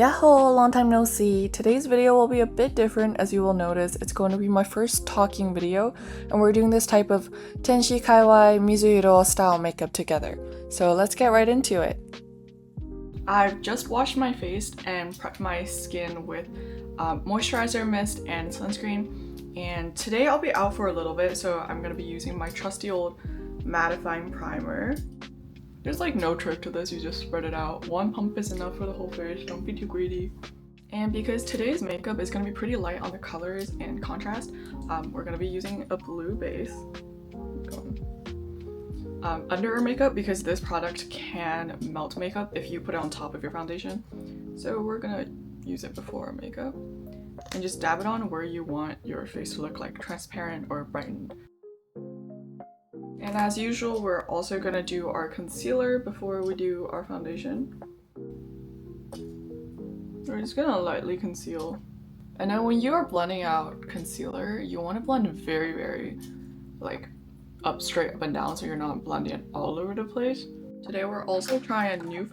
Yahoo! Long time no see. Today's video will be a bit different. As you will notice, it's going to be my first talking video, and we're doing this type of Tenshi, Kaiwai, Mizuiro style makeup together. So let's get right into it. I've just washed my face and prepped my skin with moisturizer, mist, and sunscreen. And today I'll be out for a little bit, so I'm going to be using my trusty old mattifying primer. There's like no trick to this, you just spread it out. One pump is enough for the whole face, don't be too greedy. And because today's makeup is going to be pretty light on the colors and contrast, we're going to be using a blue base. Under our makeup, because this product can melt makeup if you put it on top of your foundation. So we're going to use it before our makeup. And just dab it on where you want your face to look like transparent or brightened. And as usual, we're also going to do our concealer before we do our foundation. We're just going to lightly conceal. And then when you are blending out concealer, you want to blend very like straight up and down, so you're not blending it all over the place. Today we're also trying a new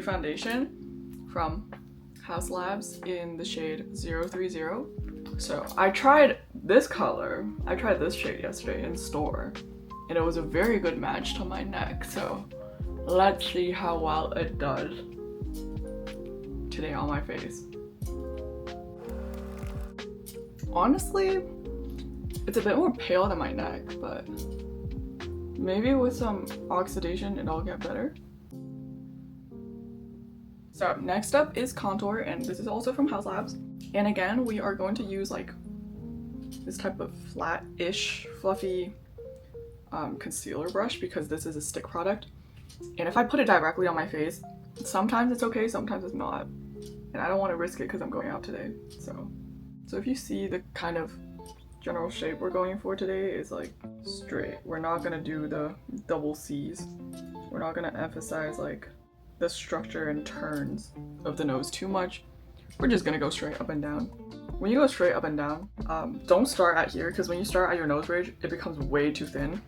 foundation from House Labs in the shade 030. So I tried this color, I tried this shade yesterday in store, and it was a very good match to my neck, so let's see how well it does today on my face. Honestly, it's a bit more pale than my neck, but maybe with some oxidation it'll get better. So next up is contour, and this is also from House Labs. And again, we are going to use like this type of flat-ish, fluffy concealer brush because this is a stick product. And if I put it directly on my face, sometimes it's okay, sometimes it's not. And I don't want to risk it because I'm going out today. So if you see the kind of general shape we're going for today is like straight. We're not gonna do the double C's. We're not gonna emphasize like the structure and turns of the nose too much. We're just gonna go straight up and down. When you go straight up and down, don't start at here, because when you start at your nose bridge, it becomes way too thin.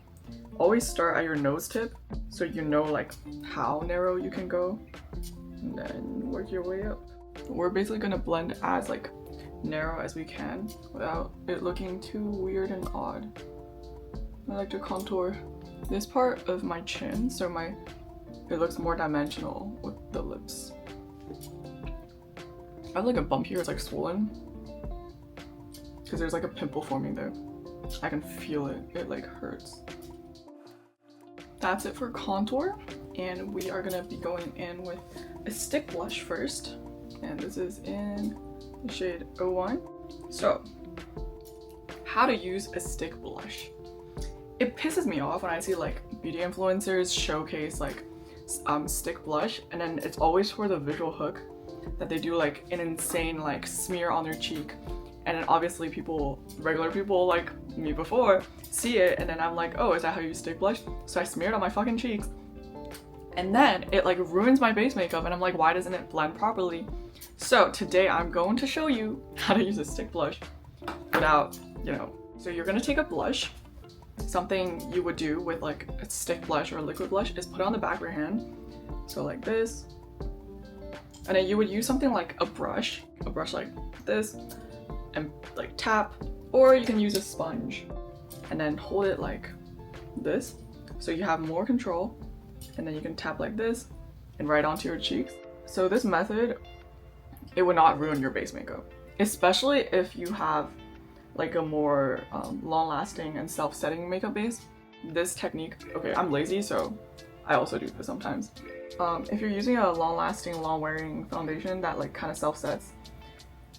Always start at your nose tip, so you know like how narrow you can go, and then work your way up. We're basically gonna blend as like narrow as we can without it looking too weird and odd. I like to contour this part of my chin, so it looks more dimensional with the lips. I have like a bump here, it's like swollen because there's like a pimple forming there. I can feel it, it like hurts. That's it for contour, and we are gonna be going in with a stick blush first, and this is in the shade 01. So, how to use a stick blush. It pisses me off when I see like beauty influencers showcase like stick blush, and then it's always for the visual hook that they do like an insane like smear on their cheek, and then obviously regular people like me before see it, and then I'm like, oh, is that how you use stick blush? So I smear it on my fucking cheeks, and then it like ruins my base makeup, and I'm like, why doesn't it blend properly? So today I'm going to show you how to use a stick blush without, so you're gonna take a blush. Something you would do with like a stick blush or a liquid blush is put it on the back of your hand, so like this. And then you would use something like a brush like this, and like tap, or you can use a sponge and then hold it like this, so you have more control, and then you can tap like this and right onto your cheeks. So this method, it would not ruin your base makeup, especially if you have like a more long-lasting and self-setting makeup base. This technique, okay, I'm lazy, so I also do this sometimes. If you're using a long-lasting, long-wearing foundation that like kind of self-sets,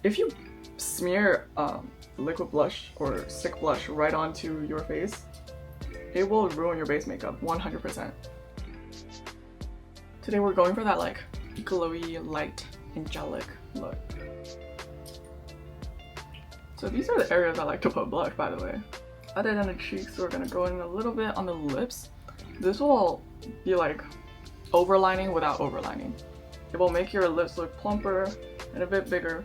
if you smear liquid blush or stick blush right onto your face, it will ruin your base makeup 100%. Today we're going for that like glowy, light, angelic look. So these are the areas I like to put blush, by the way. Other than the cheeks, we're gonna go in a little bit on the lips. This will be like overlining without overlining. It will make your lips look plumper and a bit bigger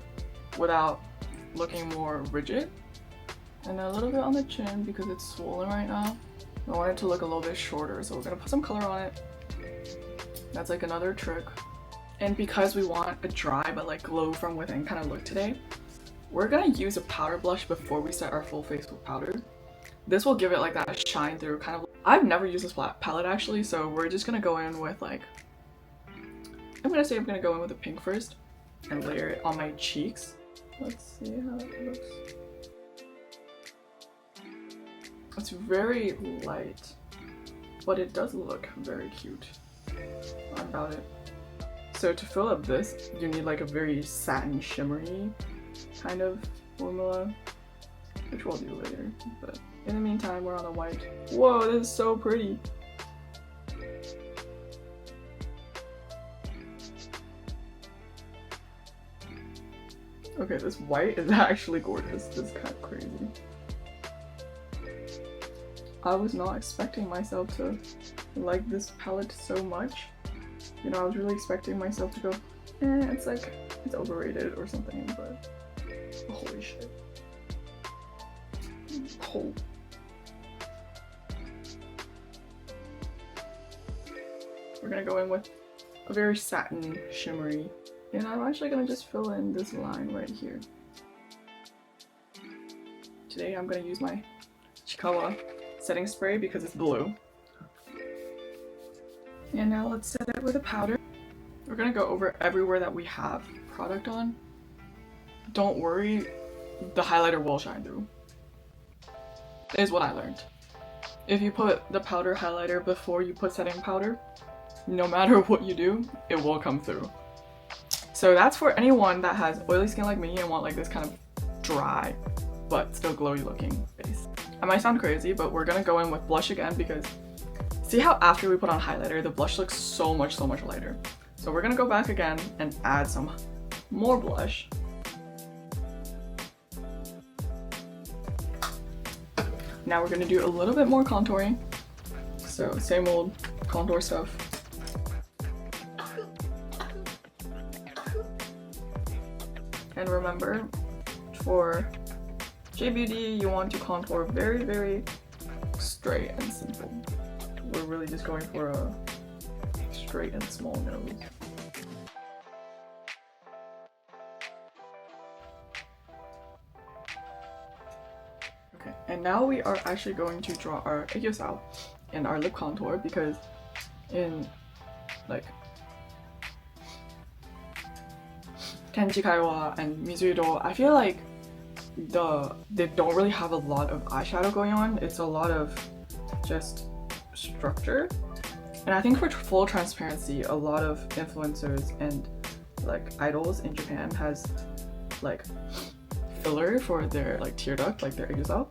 without looking more rigid. And a little bit on the chin because it's swollen right now. I want it to look a little bit shorter, so we're gonna put some color on it. That's like another trick. And because we want a dry but like glow from within kind of look today, we're gonna use a powder blush before we set our full face with powder. This will give it like that shine through kind of. I've never used this palette actually, so we're just gonna go in with like, I'm gonna go in with the pink first and layer it on my cheeks. Let's see how it looks. It's very light, but it does look very cute about it. So to fill up this, you need like a very satin shimmery kind of formula, which we'll do later. But in the meantime, we're on the white. Whoa, this is so pretty. Okay, this white is actually gorgeous. This is kind of crazy. I was not expecting myself to like this palette so much. You know, I was really expecting myself to go, it's like, it's overrated or something, but holy shit. Oh. We're gonna go in with a very satin shimmery, and I'm actually gonna just fill in this line right here. Today I'm gonna use my Kaiwai setting spray because it's blue. And now let's set it with a powder. We're gonna go over everywhere that we have product on. Don't worry, the highlighter will shine through. Is what I learned. If you put the powder highlighter before you put setting powder, no matter what you do, it will come through. So that's for anyone that has oily skin like me and want like this kind of dry but still glowy looking face. I might sound crazy, but we're gonna go in with blush again because see how after we put on highlighter, the blush looks so much lighter. So we're gonna go back again and add some more blush. Now we're gonna do a little bit more contouring. So same old contour stuff. And remember, for J-Beauty, you want to contour very straight and simple. We're really just going for a straight and small nose. Okay, and now we are actually going to draw our Aegyosal and our lip contour because in like Tenshi, Kaiwai, and Mizuiro, I feel like they don't really have a lot of eyeshadow going on. It's a lot of just structure. And I think for full transparency, a lot of influencers and like idols in Japan has like filler for their like tear duct, like their Aegyosal,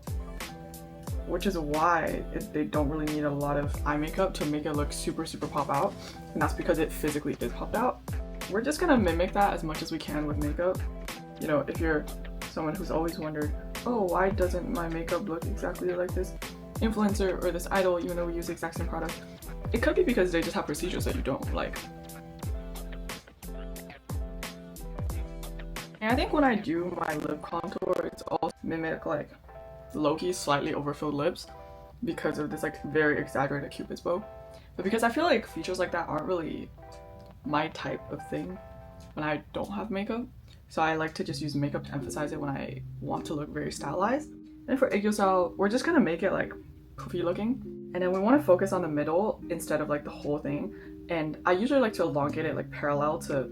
which is why they don't really need a lot of eye makeup to make it look super pop out, and that's because it physically is popped out. We're just gonna mimic that as much as we can with makeup. You know, if you're someone who's always wondered, oh, why doesn't my makeup look exactly like this influencer or this idol even though we use the exact same product? It could be because they just have procedures that you don't like. And I think when I do my lip contour, it's also mimic like low-key slightly overfilled lips because of this like very exaggerated cupid's bow. But because I feel like features like that aren't really my type of thing when I don't have makeup, so I like to just use makeup to emphasize it when I want to look very stylized. And for Aegyosal, we're just gonna make it like poofy looking, and then we want to focus on the middle instead of like the whole thing. And I usually like to elongate it like parallel to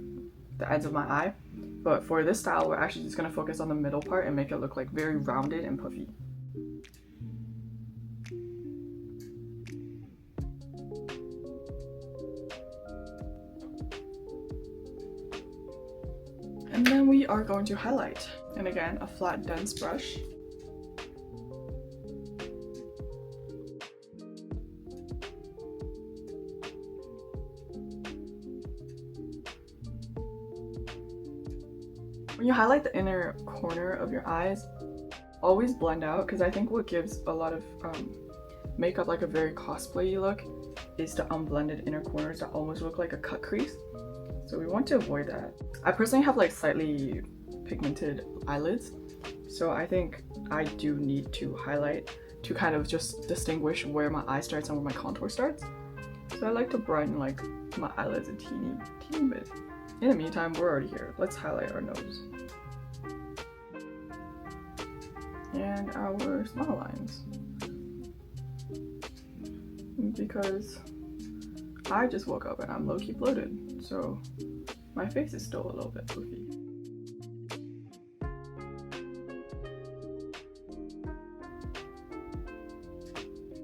the ends of my eye, but for this style we're actually just gonna focus on the middle part and make it look like very rounded and puffy. And then we are going to highlight, and again a flat dense brush. When you highlight the inner corner of your eyes, always blend out, because I think what gives a lot of makeup like a very cosplay look is the unblended inner corners that almost look like a cut crease. So we want to avoid that. I personally have like slightly pigmented eyelids, so I think I do need to highlight to kind of just distinguish where my eye starts and where my contour starts. So I like to brighten like my eyelids a teeny bit. In the meantime, we're already here. Let's highlight our nose. And our smile lines. Because I just woke up and I'm low-key bloated, so my face is still a little bit poofy.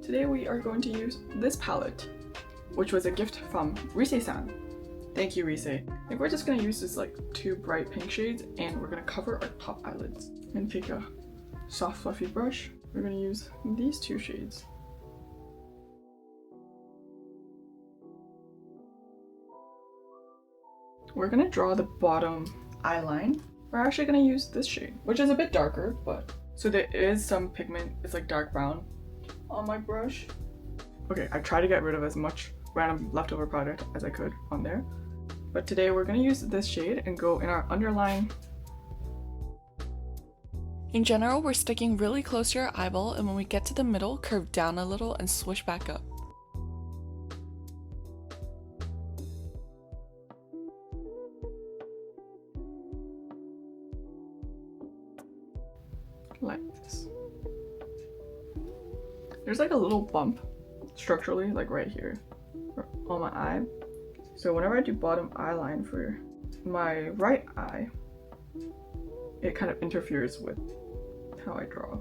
Today we are going to use this palette, which was a gift from Rise-san. Thank you, Rise. I think we're just gonna use this like 2 bright pink shades, and we're gonna cover our top eyelids. And take a soft fluffy brush. We're gonna use these 2 shades. We're gonna draw the bottom eye line. We're actually gonna use this shade, which is a bit darker, but so there is some pigment, it's like dark brown on my brush. Okay, I tried to get rid of as much random leftover product as I could on there. But today we're gonna use this shade and go in our underline. In general, we're sticking really close to your eyeball, and when we get to the middle, curve down a little and swish back up. Like this. There's like a little bump structurally, like right here on my eye. So whenever I do bottom eye line for my right eye, it kind of interferes with how I draw.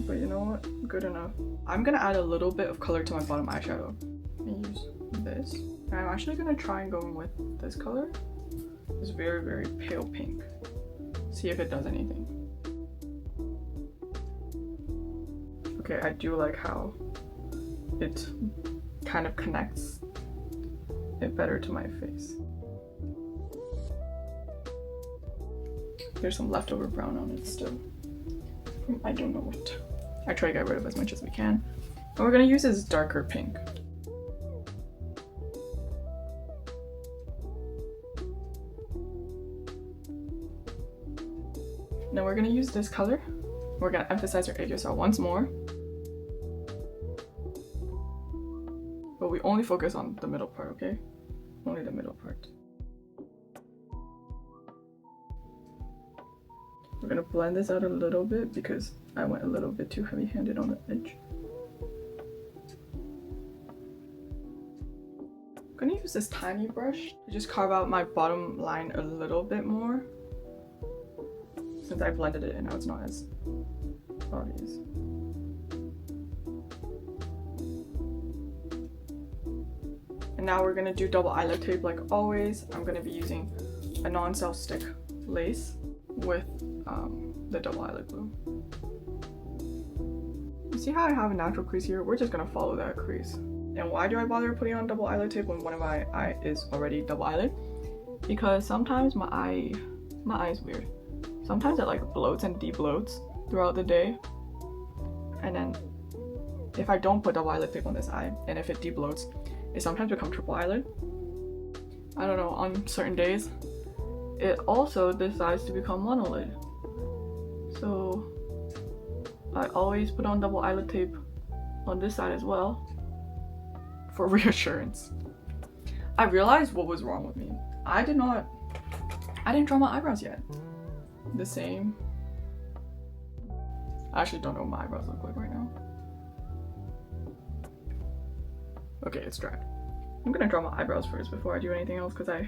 But you know what? Good enough. I'm gonna add a little bit of color to my bottom eyeshadow. And use this. And I'm actually gonna try and go in with this color. It's very, very pale pink. See if it does anything. Okay, I do like how it kind of connects it better to my face. There's some leftover brown on it still. I don't know what. I try to get rid of as much as we can. And we're gonna use this darker pink. Now we're gonna use this color. We're gonna emphasize our Aegyosal once more. But we only focus on the middle part, okay? Only the middle part. We're gonna blend this out a little bit because I went a little bit too heavy-handed on the edge. I'm gonna use this tiny brush to just carve out my bottom line a little bit more. Since I blended it and now it's not as obvious. And now we're gonna do double eyelid tape like always. I'm gonna be using a non-self-stick lace with the double eyelid glue. You see how I have a natural crease here? We're just gonna follow that crease. And why do I bother putting on double eyelid tape when one of my eye is already double eyelid? Because sometimes my eye is weird. Sometimes it like bloats and de-bloats throughout the day. And then if I don't put double eyelid tape on this eye, and if it de-bloats, it sometimes becomes triple eyelid. I don't know, on certain days, it also decides to become monolid. So I always put on double eyelid tape on this side as well for reassurance. I realized what was wrong with me. I didn't draw my eyebrows yet. The same. I actually don't know what my eyebrows look like right now. Okay, it's dry. I'm gonna draw my eyebrows first before I do anything else because I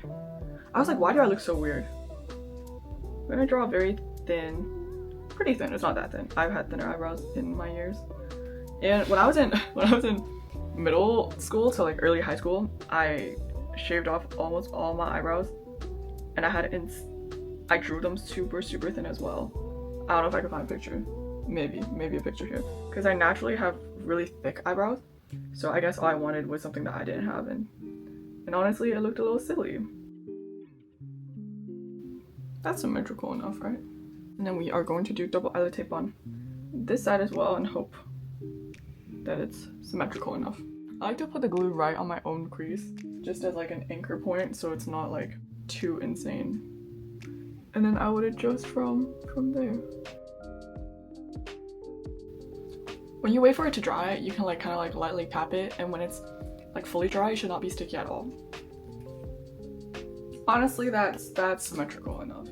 was like, why do I look so weird? I'm gonna draw very thin, pretty thin. It's not that thin. I've had thinner eyebrows in my years. And when I was in middle school to like early high school, I shaved off almost all my eyebrows, and I drew them super thin as well. I don't know if I can find a picture. Maybe a picture here. Because I naturally have really thick eyebrows. So I guess all I wanted was something that I didn't have, and honestly it looked a little silly. That's symmetrical enough, right? And then we are going to do double eyelid tape on this side as well and hope that it's symmetrical enough. I like to put the glue right on my own crease, just as like an anchor point so it's not like too insane. And then I would adjust from there. When you wait for it to dry, you can like kind of like lightly tap it, and when it's like fully dry, it should not be sticky at all. Honestly, that's symmetrical enough.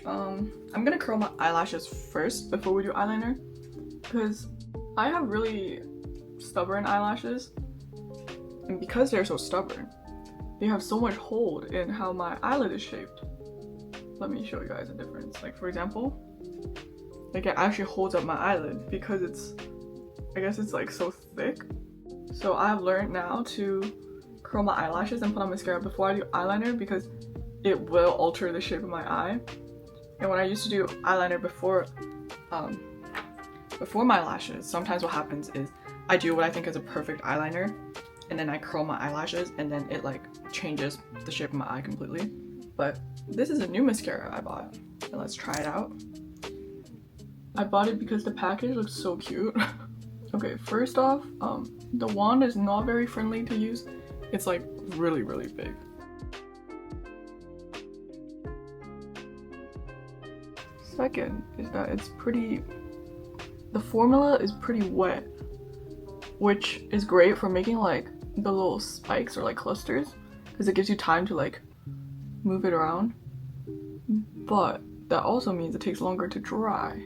I'm gonna curl my eyelashes first before we do eyeliner, because I have really stubborn eyelashes, and because they're so stubborn, they have so much hold in how my eyelid is shaped. Let me show you guys a difference. Like for example, like it actually holds up my eyelid because it's, I guess it's like so thick. So I've learned now to curl my eyelashes and put on mascara before I do eyeliner, because it will alter the shape of my eye. And when I used to do eyeliner before my lashes, sometimes what happens is I do what I think is a perfect eyeliner, and then I curl my eyelashes, and then it like changes the shape of my eye completely. But this is a new mascara I bought, and let's try it out. I bought it because the package looks so cute. Okay, first off, the wand is not very friendly to use. It's like really, really big. Second is that the formula is pretty wet, which is great for making like the little spikes or like clusters, because it gives you time to like move it around. But that also means it takes longer to dry,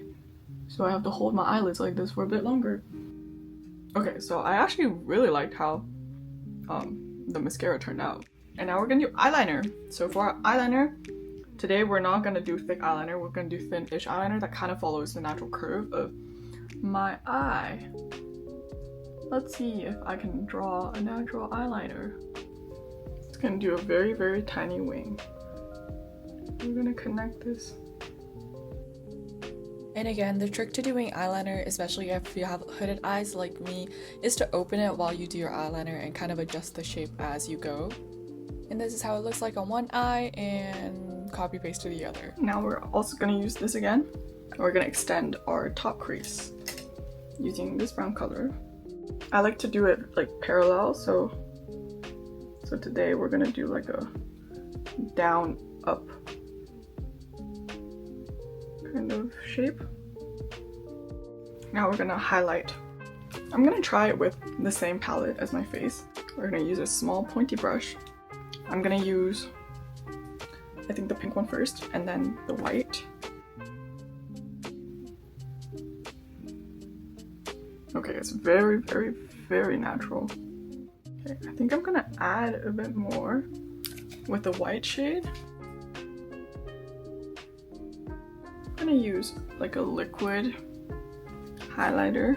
so I have to hold my eyelids like this for a bit longer. Okay, so I actually really liked how the mascara turned out. And now we're gonna do eyeliner. So for our eyeliner, today we're not gonna do thick eyeliner, we're gonna do thin-ish eyeliner that kind of follows the natural curve of my eye. Let's see if I can draw a natural eyeliner. It's gonna do a very, very tiny wing. We're gonna connect this. And again, the trick to doing eyeliner, especially if you have hooded eyes like me, is to open it while you do your eyeliner and kind of adjust the shape as you go. And this is how it looks like on one eye, and copy paste to the other. Now we're also gonna use this again. We're gonna extend our top crease using this brown color. I like to do it like parallel, so today we're gonna do like a down up kind of shape. Now we're gonna highlight. I'm gonna try it with the same palette as my face. We're gonna use a small pointy brush. I'm gonna use, I think, the pink one first, and then the white. Okay, it's very, very, very natural. Okay, I think I'm gonna add a bit more with the white shade. I'm gonna use like a liquid highlighter.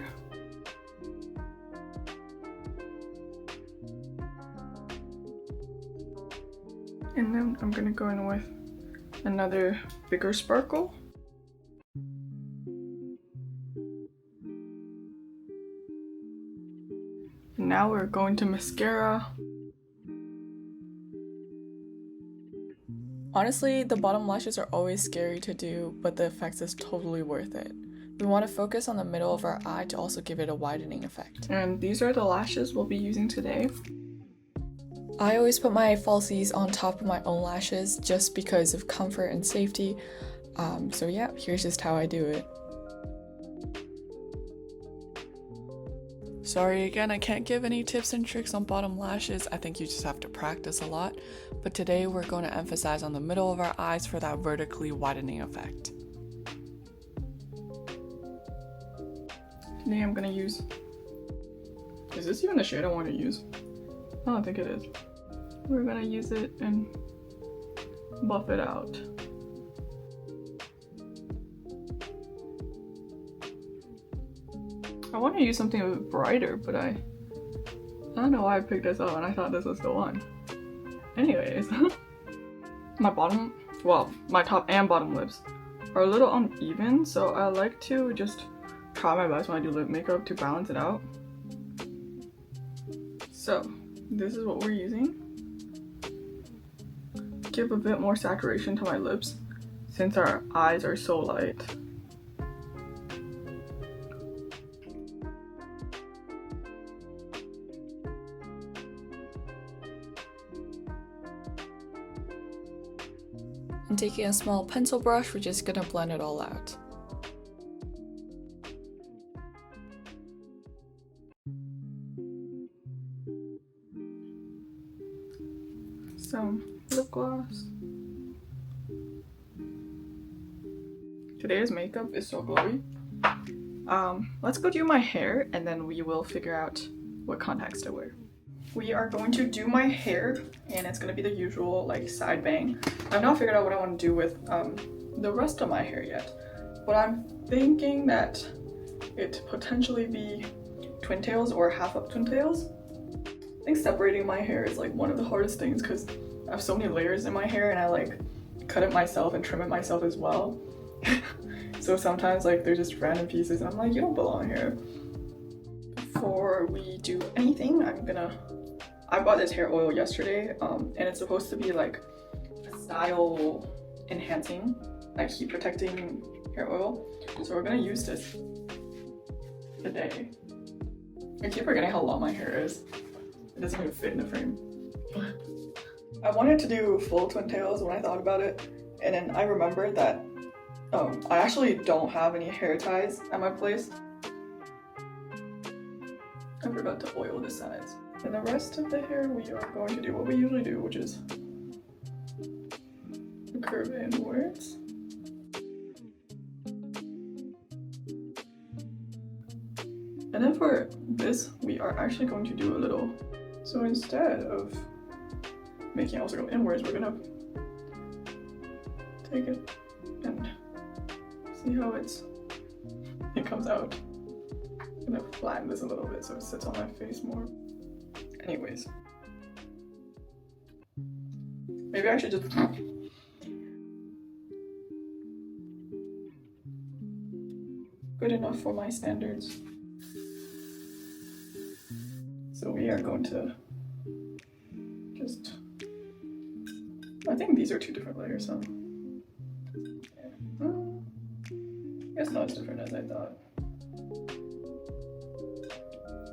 And then I'm gonna go in with another bigger sparkle. And now we're going to mascara. Honestly, the bottom lashes are always scary to do, but the effect is totally worth it. We want to focus on the middle of our eye to also give it a widening effect. And these are the lashes we'll be using today. I always put my falsies on top of my own lashes just because of comfort and safety. So yeah, here's just how I do it. Sorry again, I can't give any tips and tricks on bottom lashes. I think you just have to practice a lot. But today we're going to emphasize on the middle of our eyes for that vertically widening effect. Today I'm gonna use, is this even the shade I want to use? I don't think it is. We're gonna use it and buff it out. I want to use something a bit brighter, but I don't know why I picked this up and I thought this was the one. Anyways, my top and bottom lips are a little uneven, so I like to just try my best when I do lip makeup to balance it out. So this is what we're using. Give a bit more saturation to my lips since our eyes are so light. And taking a small pencil brush, we're just gonna blend it all out. lip gloss. Today's makeup is so glowy. Let's go do my hair and then we will figure out what contacts to wear. We are going to do my hair and it's going to be the usual like side bang. I've not figured out what I want to do with the rest of my hair yet, but I'm thinking that it potentially be twin tails or half up twin tails. I think separating my hair is like one of the hardest things because I have so many layers in my hair and I like cut it myself and trim it myself as well. So sometimes like there's just random pieces and I'm like, you don't belong here. Before we do anything, I bought this hair oil yesterday and it's supposed to be like style enhancing, like heat protecting hair oil. So we're gonna use this today. I keep forgetting how long my hair is. It doesn't even fit in the frame. I wanted to do full twin tails when I thought about it, and then I remembered that I actually don't have any hair ties at my place. I forgot to oil the sides. And the rest of the hair we are going to do what we usually do, which is curve inwards. And then for this, we are actually going to do a little, so instead of making it also go inwards, we're gonna take it and see how it comes out. I'm gonna flatten this a little bit so it sits on my face more. Anyways. Maybe I should just good enough for my standards. So we are going to just, I think these are two different layers, huh? I guess not as different as I thought.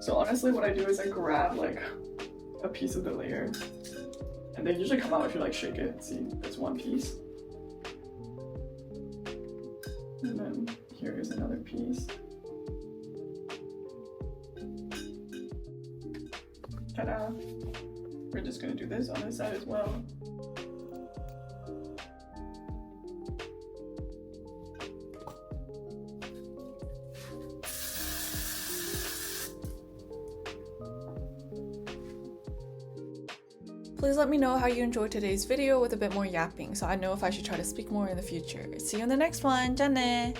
So honestly what I do is I grab like a piece of the layer and they usually come out if you like shake it. See, that's one piece. And then here is another piece. Ta-da! We're just gonna do this on this side as well. Please let me know how you enjoyed today's video with a bit more yapping so I know if I should try to speak more in the future. See you in the next one. 짠해!